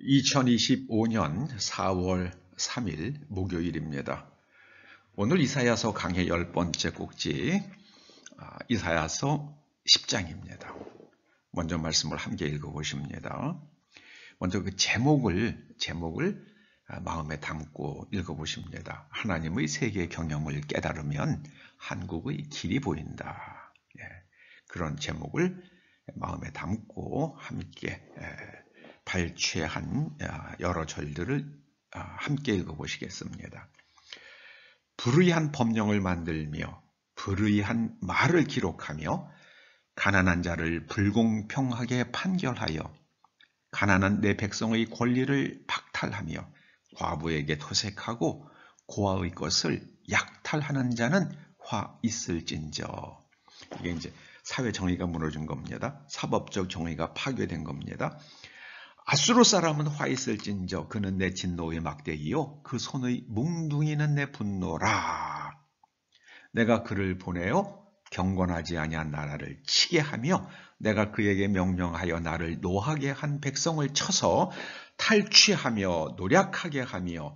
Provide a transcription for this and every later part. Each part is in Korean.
2025년 4월 3일 목요일입니다. 오늘 이사야서 강의 10번째 꼭지 이사야서 10장입니다. 먼저 말씀을 함께 읽어보십니다. 먼저 그 제목을 마음에 담고 읽어보십니다. 하나님의 세계 경영을 깨달으면 한국의 길이 보인다. 그런 제목을 마음에 담고 함께 발췌한 여러 절들을 함께 읽어보시겠습니다. 불의한 법령을 만들며 불의한 말을 기록하며 가난한 자를 불공평하게 판결하여 가난한 내 백성의 권리를 박탈하며 과부에게 토색하고 고아의 것을 약탈하는 자는 화 있을진저. 이게 이제 사회 정의가 무너진 겁니다. 사법적 정의가 파괴된 겁니다. 아수르 사람은 화 있을진저 그는 내 진노의 막대기요 그 손의 뭉둥이는 내 분노라. 내가 그를 보내어 경건하지 아니한 나라를 치게 하며 내가 그에게 명령하여 나를 노하게 한 백성을 쳐서 탈취하며 노략하게 하며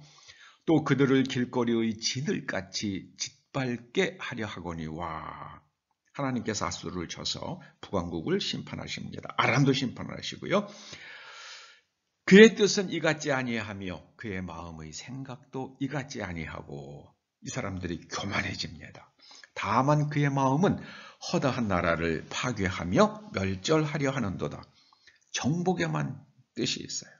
또 그들을 길거리의 진을같이 짓밟게 하려 하거니와. 하나님께서 아수르를 쳐서 북왕국을 심판하십니다. 아람도 심판하시고요. 그의 뜻은 이같지 아니하며 그의 마음의 생각도 이같지 아니하고 이 사람들이 교만해집니다. 다만 그의 마음은 허다한 나라를 파괴하며 멸절하려 하는도다. 정복에만 뜻이 있어요.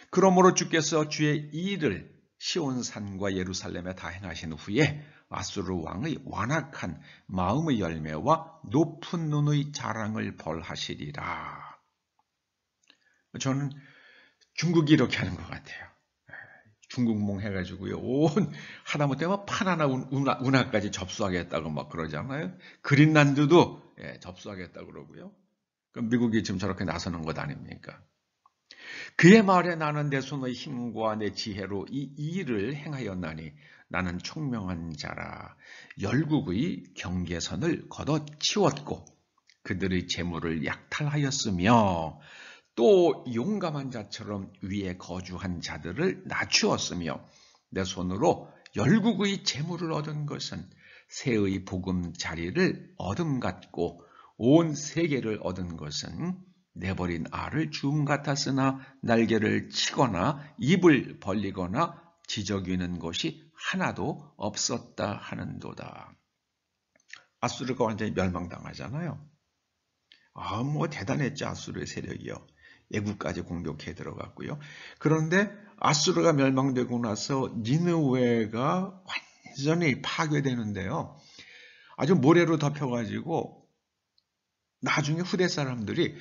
그러므로 주께서 주의 일을 시온산과 예루살렘에 다 행하신 후에 아수르 왕의 완악한 마음의 열매와 높은 눈의 자랑을 벌하시리라. 저는 중국이 이렇게 하는 것 같아요. 중국몽 해가지고요. 온 하다못해 파나나 운하까지 접수하겠다고 막 그러잖아요. 그린란드도 접수하겠다고 그러고요. 그럼 미국이 지금 저렇게 나서는 것 아닙니까? 그의 말에 나는 내 손의 힘과 내 지혜로 이 일을 행하였나니 나는 총명한 자라. 열국의 경계선을 걷어치웠고 그들의 재물을 약탈하였으며 또 용감한 자처럼 위에 거주한 자들을 낮추었으며 내 손으로 열국의 재물을 얻은 것은 새의 보금자리를 얻음 같고 온 세계를 얻은 것은 내버린 알을 주음 같았으나 날개를 치거나 입을 벌리거나 지저귀는 것이 하나도 없었다 하는도다. 아수르가 완전히 멸망당하잖아요. 대단했죠. 아수르의 세력이요. 애국까지 공격해 들어갔고요. 그런데 아수르가 멸망되고 나서 니느웨가 완전히 파괴되는데요. 아주 모래로 덮여가지고 나중에 후대 사람들이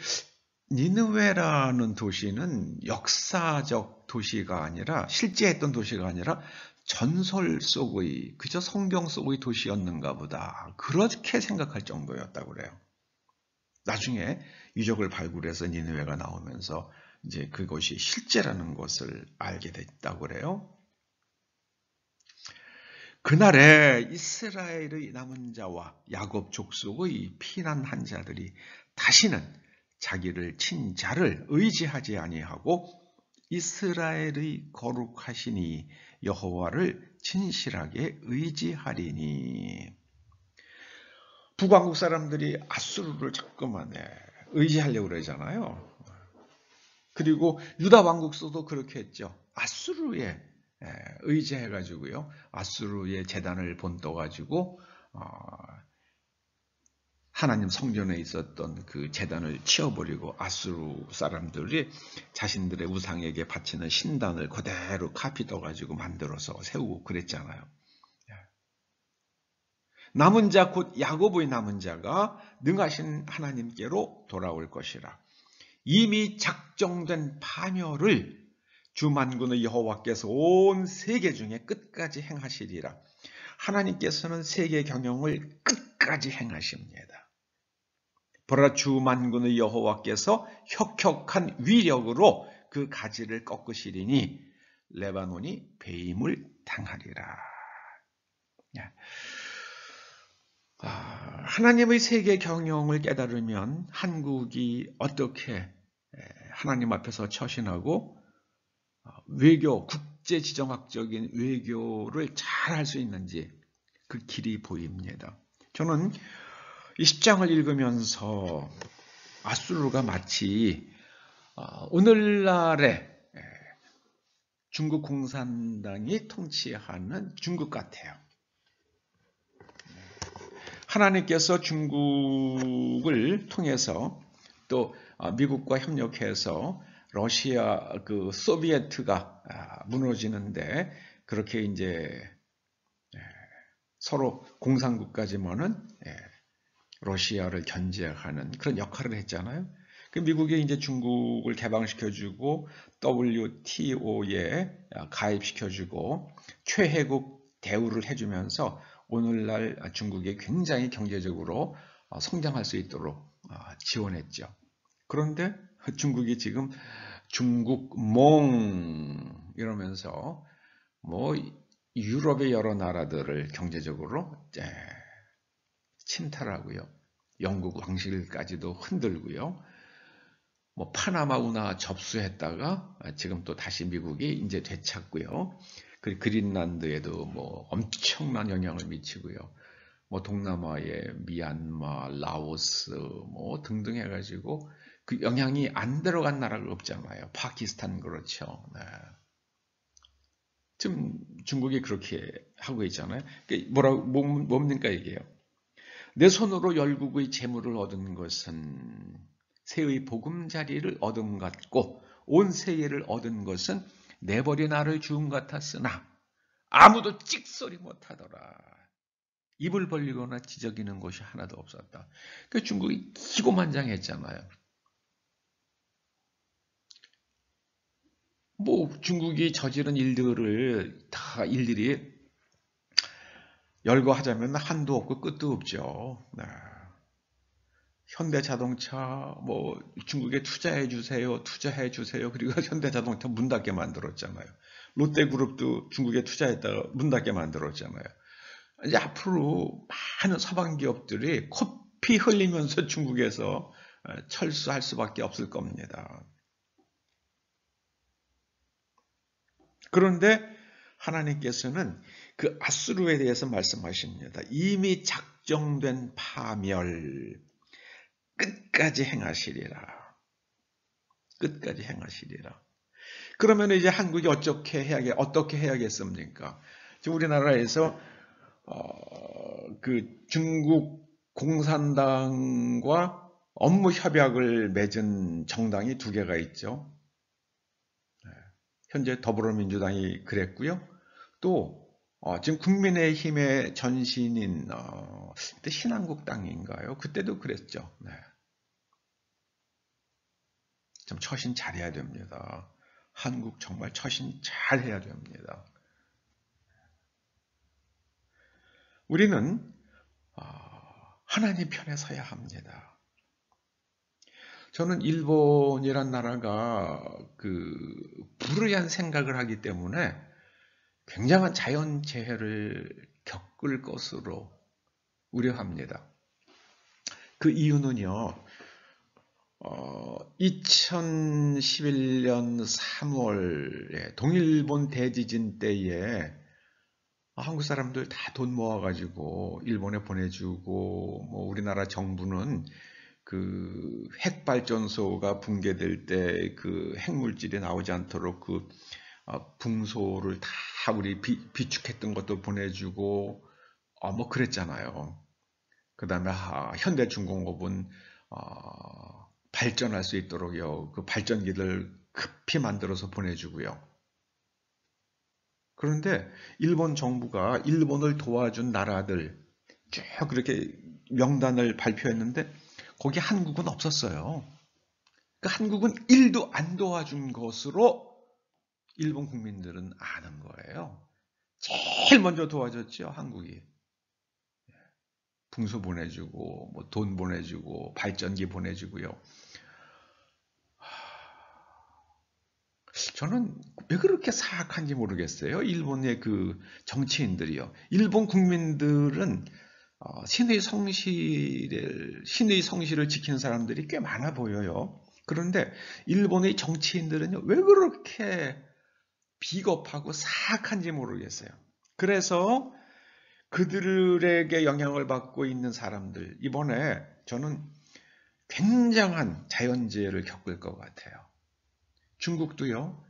니느웨라는 도시는 역사적 도시가 아니라 실제 했던 도시가 아니라 전설 속의 그저 성경 속의 도시였는가 보다. 그렇게 생각할 정도였다고 그래요. 나중에 유적을 발굴해서 니느웨가 나오면서 이제 그것이 실제라는 것을 알게 됐다고 그래요. 그날에 이스라엘의 남은 자와 야곱 족속의 피난한 자들이 다시는 자기를 친 자를 의지하지 아니하고 이스라엘의 거룩하시니 여호와를 진실하게 의지하리니. 북왕국 사람들이 아수르를 자꾸만 의지하려고 그러잖아요. 그리고 유다 왕국서도 그렇게 했죠. 아수르에 의지해가지고요. 아수르의 제단을 본떠가지고 하나님 성전에 있었던 그 제단을 치워버리고 아수르 사람들이 자신들의 우상에게 바치는 신단을 그대로 카피 떠가지고 만들어서 세우고 그랬잖아요. 남은 자 곧 야곱의 남은 자가 능하신 하나님께로 돌아올 것이라. 이미 작정된 파멸을 주 만군의 여호와께서 온 세계 중에 끝까지 행하시리라. 하나님께서는 세계 경영을 끝까지 행하십니다. 보라 주 만군의 여호와께서 혁혁한 위력으로 그 가지를 꺾으시리니 레바논이 배임을 당하리라. 하나님의 세계 경영을 깨달으면 한국이 어떻게 하나님 앞에서 처신하고 외교, 국제지정학적인 외교를 잘 할 수 있는지 그 길이 보입니다. 저는 이 10장을 읽으면서 아수르가 마치 오늘날의 중국 공산당이 통치하는 중국 같아요. 하나님께서 중국을 통해서 또 미국과 협력해서 러시아 그 소비에트가 무너지는데 그렇게 이제 서로 공산국가지만은 러시아를 견제하는 그런 역할을 했잖아요. 그 미국이 이제 중국을 개방시켜주고 WTO에 가입시켜주고 최혜국 대우를 해주면서 오늘날 중국이 굉장히 경제적으로 성장할 수 있도록 지원했죠. 그런데 중국이 지금 중국몽 이러면서 뭐 유럽의 여러 나라들을 경제적으로 침탈하고요. 영국 왕실까지도 흔들고요. 뭐 파나마 운하 접수했다가 지금 또 다시 미국이 이제 되찾고요. 그 그린란드에도 뭐 엄청난 영향을 미치고요. 뭐 동남아의 미얀마, 라오스 뭐 등등 해가지고 그 영향이 안 들어간 나라가 없잖아요. 파키스탄 그렇죠. 네. 지금 중국이 그렇게 하고 있잖아요. 뭡니까 이게요? 내 손으로 열국의 재물을 얻은 것은 새의 보금자리를 얻음 같고 온 세계를 얻은 것은 내버린 알을 주음 같았으나 아무도 찍소리 못하더라. 입을 벌리거나 지저귀는 것이 하나도 없었다. 그러니까 중국이 기고만장했잖아요. 뭐 중국이 저지른 일들이 열거하자면 한도 없고 끝도 없죠. 네. 현대자동차 뭐 중국에 투자해 주세요. 그리고 현대자동차 문 닫게 만들었잖아요. 롯데그룹도 중국에 투자했다가 문 닫게 만들었잖아요. 이제 앞으로 많은 서방 기업들이 코피 흘리면서 중국에서 철수할 수밖에 없을 겁니다. 그런데 하나님께서는 그 아수르에 대해서 말씀하십니다. 이미 작정된 파멸 끝까지 행하시리라. 끝까지 행하시리라. 그러면 이제 한국이 어떻게 해야겠습니까? 지금 우리나라에서 그 중국 공산당과 업무 협약을 맺은 정당이 두 개가 있죠. 현재 더불어민주당이 그랬고요. 또 지금 국민의힘의 전신인 그때 신한국당인가요? 그때도 그랬죠. 네. 좀 처신 잘해야 됩니다. 한국 정말 처신 잘해야 됩니다. 우리는 하나님 편에 서야 합니다. 저는 일본이란 나라가 그 불의한 생각을 하기 때문에 굉장한 자연재해를 겪을 것으로 우려합니다. 그 이유는요. 2011년 3월에 동일본 대지진 때에 한국 사람들 다 돈 모아가지고 일본에 보내주고 뭐 우리나라 정부는 그 핵발전소가 붕괴될 때 그 핵물질이 나오지 않도록 그 붕소를 다 우리 비축했던 것도 보내주고 뭐 그랬잖아요. 그 다음에 현대중공업은 발전할 수 있도록요. 그 발전기를 급히 만들어서 보내주고요. 그런데 일본 정부가 일본을 도와준 나라들 쭉 그렇게 명단을 발표했는데 거기 한국은 없었어요. 그 한국은 1도 안 도와준 것으로 일본 국민들은 아는 거예요. 제일 먼저 도와줬죠, 한국이. 붕소 보내주고, 뭐 돈 보내주고, 발전기 보내주고요. 저는 왜 그렇게 사악한지 모르겠어요. 일본의 그 정치인들이요. 일본 국민들은 신의 성실을 지키는 사람들이 꽤 많아 보여요. 그런데 일본의 정치인들은요, 왜 그렇게 비겁하고 사악한지 모르겠어요. 그래서 그들에게 영향을 받고 있는 사람들, 이번에 저는 굉장한 자연재해를 겪을 것 같아요. 중국도요,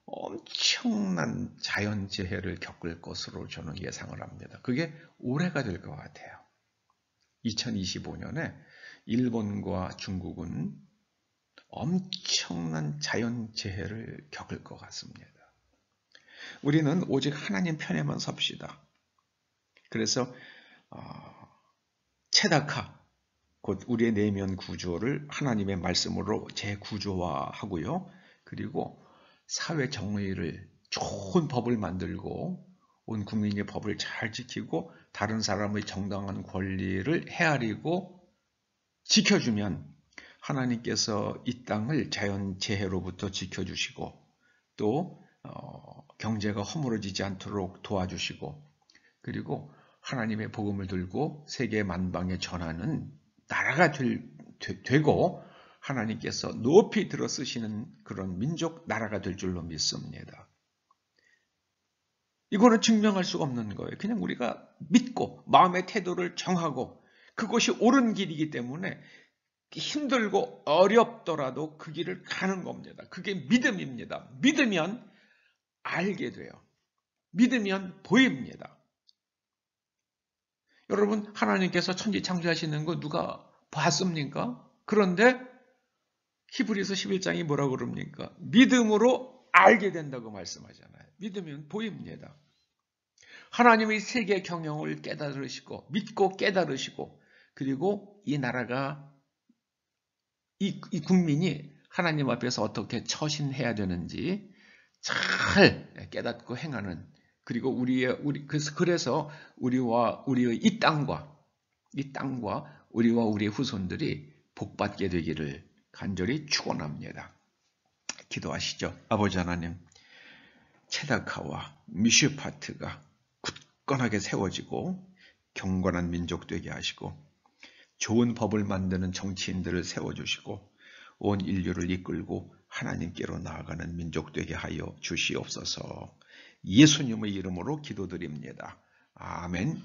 엄청난 자연재해를 겪을 것으로 저는 예상을 합니다. 그게 올해가 될 것 같아요. 2025년에 일본과 중국은 엄청난 자연재해를 겪을 것 같습니다. 우리는 오직 하나님 편에만 섭시다. 그래서 체다카, 곧 우리의 내면 구조를 하나님의 말씀으로 재구조화하고요. 그리고 사회 정의를 좋은 법을 만들고 온 국민의 법을 잘 지키고 다른 사람의 정당한 권리를 헤아리고 지켜주면 하나님께서 이 땅을 자연재해로부터 지켜주시고 또 경제가 허물어지지 않도록 도와주시고 그리고 하나님의 복음을 들고 세계 만방에 전하는 나라가 되고 하나님께서 높이 들어 쓰시는 그런 민족 나라가 될 줄로 믿습니다. 이거는 증명할 수가 없는 거예요. 그냥 우리가 믿고 마음의 태도를 정하고 그것이 옳은 길이기 때문에 힘들고 어렵더라도 그 길을 가는 겁니다. 그게 믿음입니다. 믿으면 알게 돼요. 믿으면 보입니다. 여러분, 하나님께서 천지 창조하시는 거 누가 봤습니까? 그런데 히브리서 11장이 뭐라고 그럽니까? 믿음으로 알게 된다고 말씀하잖아요. 믿으면 보입니다. 하나님의 세계 경영을 깨달으시고 믿고 깨달으시고 그리고 이 나라가 이 국민이 하나님 앞에서 어떻게 처신해야 되는지 잘 깨닫고 행하는 그리고 그래서 우리와 우리의 이 땅과 우리와 우리의 후손들이 복받게 되기를 간절히 축원합니다. 기도하시죠. 아버지 하나님, 체다카와 미슈파트가 굳건하게 세워지고 경건한 민족 되게 하시고 좋은 법을 만드는 정치인들을 세워주시고 온 인류를 이끌고 하나님께로 나아가는 민족 되게 하여 주시옵소서. 예수님의 이름으로 기도드립니다. 아멘.